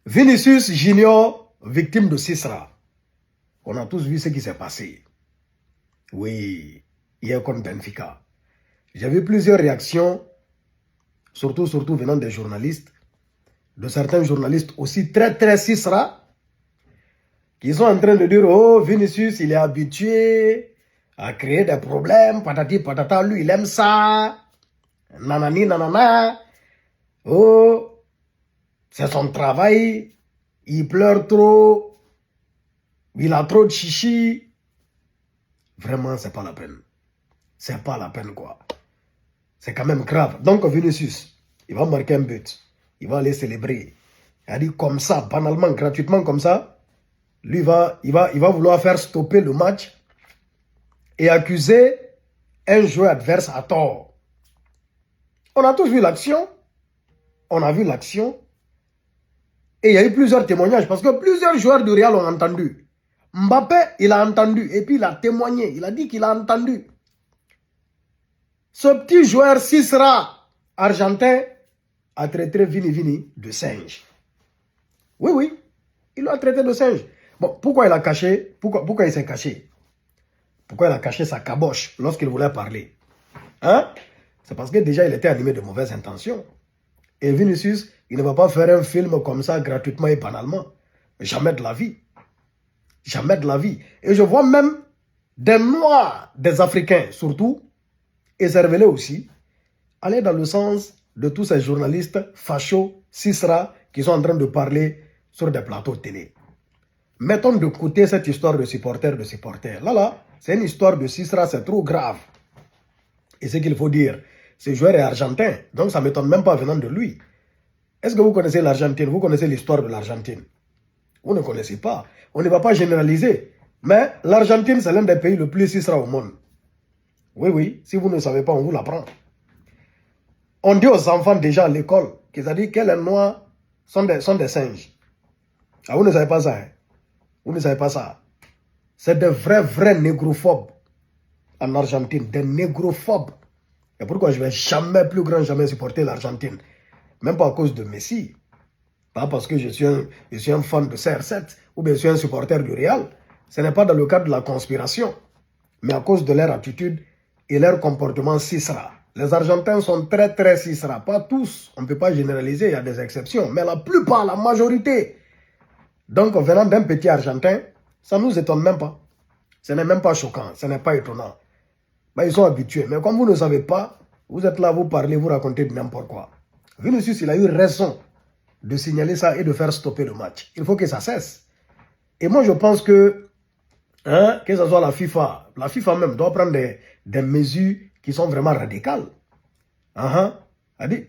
Vinicius Junior, victime de Sisra. On a tous vu ce qui s'est passé. Oui, hier contre Benfica. J'ai vu plusieurs réactions, surtout venant des journalistes, de certains journalistes aussi très Sisra, qui sont en train de dire, oh, Vinicius, il est habitué à créer des problèmes, patati patata, lui, il aime ça, nanani nanana, oh, c'est son travail, il pleure trop, il a trop de chichi. Vraiment, c'est pas la peine. C'est pas la peine, quoi. C'est quand même grave. Donc, Vinicius, il va marquer un but. Il va aller célébrer. Il a dit comme ça, banalement, gratuitement, comme ça. Lui, il va vouloir faire stopper le match et accuser un joueur adverse à tort. On a tous vu l'action. On a vu l'action. Et il y a eu plusieurs témoignages parce que plusieurs joueurs du Real ont entendu. Mbappé, il a entendu et puis il a témoigné. Il a dit qu'il a entendu. Ce petit joueur Sisra argentin a traité Vini de singe. Oui, il l'a traité de singe. Bon, pourquoi il a caché? Pourquoi il s'est caché? Pourquoi il a caché sa caboche lorsqu'il voulait parler? Hein? C'est parce que déjà il était animé de mauvaises intentions. Et Vinicius, il ne va pas faire un film comme ça gratuitement et banalement. Jamais de la vie. Jamais de la vie. Et je vois même des Noirs, des Africains surtout, et Cervelé aussi, aller dans le sens de tous ces journalistes fachos, Sisra, qui sont en train de parler sur des plateaux de télé. Mettons de côté cette histoire de supporters. Là, c'est une histoire de Sisra, c'est trop grave. Et ce qu'il faut dire, ce joueur est argentin, donc ça ne m'étonne même pas venant de lui. Est-ce que vous connaissez l'Argentine? Vous connaissez l'histoire de l'Argentine? Vous ne connaissez pas. On ne va pas généraliser. Mais l'Argentine, c'est l'un des pays le plus Sisra au monde. Oui, si vous ne savez pas, on vous l'apprend. On dit aux enfants déjà à l'école qu'ils ont dit que les Noirs sont des singes. Ah, vous ne savez pas ça, hein? Vous ne savez pas ça. C'est des vrais négrophobes en Argentine. Des négrophobes. Et pourquoi je ne vais jamais supporter l'Argentine? Même pas à cause de Messi. Pas parce que je suis un fan de CR7 ou bien je suis un supporter du Real. Ce n'est pas dans le cadre de la conspiration. Mais à cause de leur attitude et leur comportement Sisra. Les Argentins sont très Sisra. Pas tous. On ne peut pas généraliser, il y a des exceptions. Mais la plupart, la majorité. Donc, venant d'un petit Argentin, ça ne nous étonne même pas. Ce n'est même pas choquant, ce n'est pas étonnant. Mais ils sont habitués. Mais comme vous ne savez pas, vous êtes là, vous parlez, vous racontez n'importe quoi. Vinicius, il a eu raison de signaler ça et de faire stopper le match. Il faut que ça cesse. Et moi, je pense que, que ce soit la FIFA même doit prendre des mesures qui sont vraiment radicales.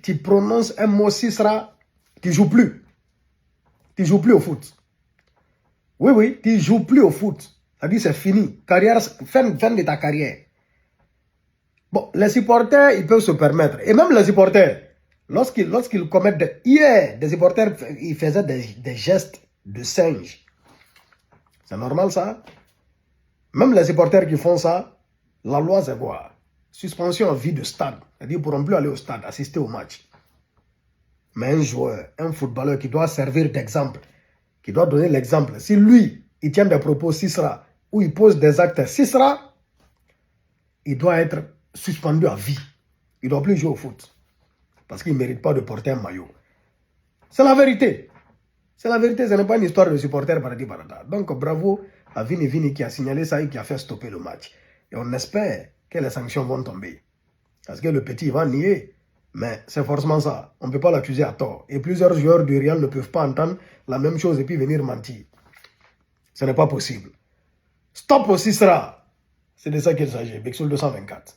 Tu prononces un mot Sisra, tu ne joues plus. Tu ne joues plus au foot. Oui, tu ne joues plus au foot. C'est-à-dire c'est fini. Fin de ta carrière. Bon, les supporters, ils peuvent se permettre. Et même les supporters, lorsqu'ils commettent... Hier, des supporters, ils faisaient des gestes de singe. C'est normal ça? Même les supporters qui font ça, la loi c'est quoi? Suspension à vie de stade. C'est-à-dire qu'ils ne pourront plus aller au stade, assister au match. Mais un joueur, un footballeur qui doit servir d'exemple, qui doit donner l'exemple. Si lui, il tient des propos Sisra, ou il pose des actes Sisra, il doit être suspendu à vie. Il ne doit plus jouer au foot. Parce qu'il ne mérite pas de porter un maillot. C'est la vérité. C'est la vérité, ce n'est pas une histoire de supporter paradis parada. Donc bravo à Vini qui a signalé ça et qui a fait stopper le match. Et on espère que les sanctions vont tomber. Parce que le petit va nier. Mais c'est forcément ça. On ne peut pas l'accuser à tort. Et plusieurs joueurs du Real ne peuvent pas entendre la même chose et puis venir mentir. Ce n'est pas possible. Stop au Sisra. C'est de ça qu'il s'agit. Bixul 224.